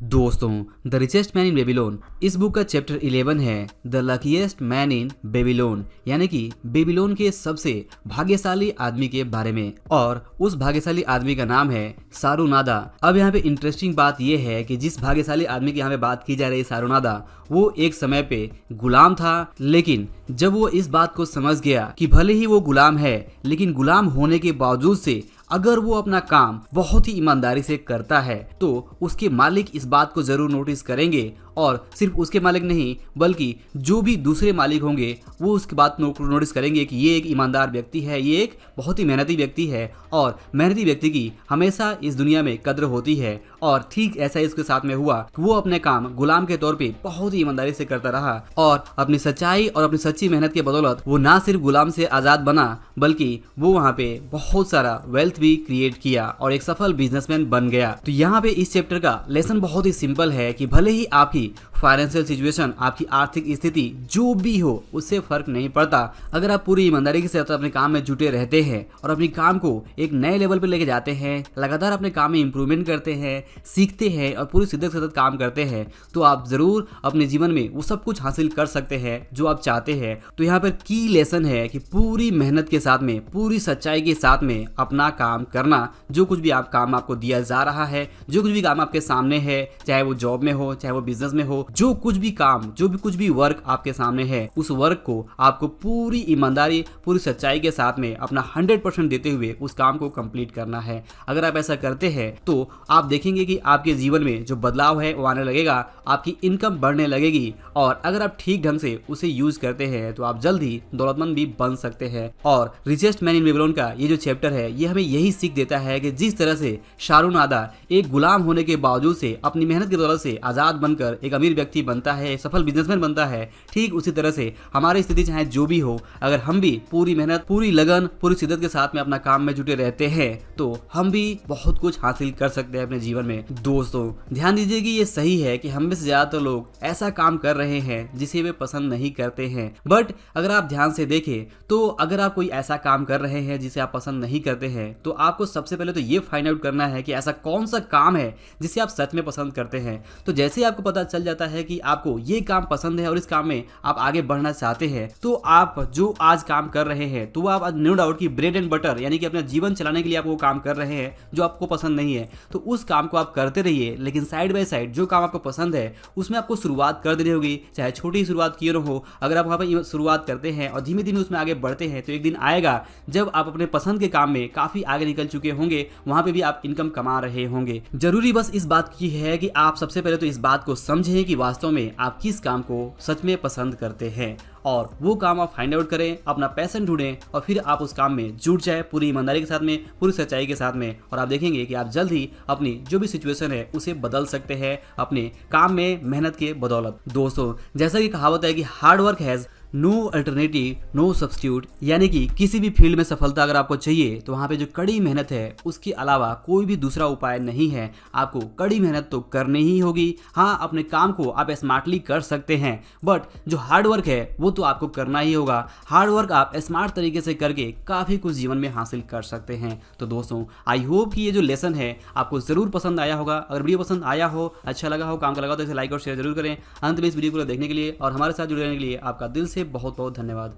दोस्तों, the richest man in Babylon इस book का चैप्टर 11 है the luckiest man in Babylon, यानी कि बेबीलोन के सबसे भाग्यशाली आदमी के बारे में। और उस भाग्यशाली आदमी का नाम है सारूनादा। अब यहाँ पे इंटरेस्टिंग बात यह है कि जिस भाग्यशाली आदमी की यहाँ पे बात की जा रही है सारूनादा, वो एक समय पे गुलाम था, लेकिन जब वो इस बात को समझ गया कि भले ही वो गुलाम है, लेकिन गुलाम होने के बावजूद से अगर वो अपना काम बहुत ही ईमानदारी से करता है तो उसके मालिक इस बात को जरूर नोटिस करेंगे। और सिर्फ उसके मालिक नहीं, बल्कि जो भी दूसरे मालिक होंगे वो उसकी बात नोटिस करेंगे कि ये एक ईमानदार व्यक्ति है, ये एक बहुत ही मेहनती व्यक्ति है, और मेहनती व्यक्ति की हमेशा इस दुनिया में कद्र होती है। और ठीक ऐसा इसके साथ में हुआ कि वो अपने काम गुलाम के तौर पे बहुत ही ईमानदारी से करता रहा, और अपनी सच्चाई और अपनी सच्ची मेहनत के बदौलत वो ना सिर्फ गुलाम से आजाद बना, बल्कि वो वहाँ पे बहुत सारा वेल्थ भी क्रिएट किया और एक सफल बिजनेसमैन बन गया। तो यहाँ पे इस चैप्टर का लेसन बहुत ही सिंपल है कि भले ही आपकी फाइनेंशियल सिचुएशन, आपकी आर्थिक स्थिति जो भी हो, उससे फर्क नहीं पड़ता। अगर आप पूरी ईमानदारी के साथ अपने काम में जुटे रहते हैं और अपने काम को एक नए लेवल पर लेके जाते हैं, लगातार अपने काम में इंप्रूवमेंट करते हैं, सीखते हैं और पूरी शिद्दत के साथ काम करते हैं, तो आप जरूर अपने जीवन में वो सब कुछ हासिल कर सकते हैं जो आप चाहते हैं। तो यहाँ पर की लेसन है कि पूरी मेहनत के साथ में, पूरी सच्चाई के साथ में अपना काम करना। जो कुछ भी काम आपको दिया जा रहा है, जो कुछ भी काम आपके सामने है, चाहे वो जॉब में हो, चाहे वो बिजनेस में हो, जो कुछ भी काम, जो भी कुछ भी वर्क आपके सामने है, उस वर्क को आपको पूरी ईमानदारी, पूरी सच्चाई के साथ में अपना 100% देते हुए उस काम को कंप्लीट करना है। अगर आप ऐसा करते हैं तो आप देखेंगे कि आपके जीवन में जो बदलाव है वो आने लगेगा, आपकी इनकम बढ़ने लगेगी, और अगर आप ठीक ढंग से उसे यूज करते हैं तो आप जल्द ही दौलतमंद भी बन सकते हैं। और रिचेस्ट मैन इन बेबीलोन का ये जो चैप्टर है, ये हमें यही सीख देता है कि जिस तरह से सारूनादा एक गुलाम होने के बावजूद से अपनी मेहनत की दौलत से आजाद बनकर एक अमीर व्यक्ति बनता है, सफल बिजनेसमैन बनता है, ठीक उसी तरह से हमारी स्थिति चाहे जो भी हो, अगर हम भी पूरी मेहनत, पूरी लगन, पूरी शिद्दत के साथ में अपना काम में जुटे रहते हैं तो हम भी बहुत कुछ हासिल कर सकते हैं अपने जीवन में। दोस्तों, ध्यान दीजिए कि ये सही है कि हम में से ज्यादातर लोग ऐसा काम कर रहे हैं जिसे वे पसंद नहीं करते हैं, बट अगर आप ध्यान से देखें तो अगर आप कोई ऐसा काम कर रहे हैं जिसे आप पसंद नहीं करते हैं, तो आपको सबसे पहले तो ये फाइंड आउट करना है कि ऐसा कौन सा काम है जिसे आप सच में पसंद करते हैं। तो जैसे ही आपको पता चल जाता है कि आपको ये काम पसंद है और इस काम में आप आगे बढ़ना चाहते हैं, तो आप जो आज काम कर रहे हैं तो आप नो डाउट कि ब्रेड एंड बटर, यानी कि अपना जीवन चलाने के लिए आप वो काम कर रहे हैं जो आपको पसंद नहीं है, तो उस काम को आप करते रहिए। लेकिन साइड बाय साइड जो काम आपको पसंद है उसमें आपको शुरुआत कर देनी होगी, चाहे छोटी शुरुआत क्यों न हो। अगर आप वहाँ पर शुरुआत करते हैं और धीमे धीमे उसमें आगे बढ़ते हैं तो एक दिन आएगा जब आप अपने पसंद के काम में काफी आगे निकल चुके होंगे, वहां पे भी आप इनकम कमा रहे होंगे। जरूरी बस इस बात की है कि आप सबसे पहले तो इस बात को समझें कि वास्तव में आप किस काम को सच में पसंद करते हैं, और वो काम आप फाइंड आउट करें, अपना पैशन ढूंढें और फिर आप उस काम में जुट जाए पूरी ईमानदारी के साथ में, पूरी सच्चाई के साथ में, और आप देखेंगे कि आप जल्द ही अपनी जो भी सिचुएशन है उसे बदल सकते हैं अपने काम में मेहनत के बदौलत। दोस्तों, जैसा कि कहावत है कि hard work has no alternative no substitute, यानी कि किसी भी फील्ड में सफलता अगर आपको चाहिए तो वहाँ पे जो कड़ी मेहनत है उसके अलावा कोई भी दूसरा उपाय नहीं है। आपको कड़ी मेहनत तो करनी ही होगी। हाँ, अपने काम को आप स्मार्टली कर सकते हैं, बट जो हार्ड वर्क है वो तो आपको करना ही होगा। हार्ड वर्क आप स्मार्ट तरीके से करके काफ़ी कुछ जीवन में हासिल कर सकते हैं। तो दोस्तों, आई होप कि ये जो लेसन है आपको ज़रूर पसंद आया होगा। अगर वीडियो पसंद आया हो, अच्छा लगा हो, काम का लगा हो, तो इसे लाइक और शेयर जरूर करें। अंत में इस वीडियो को देखने के लिए और हमारे साथ जुड़े रहने के लिए आपका दिल से बहुत बहुत धन्यवाद।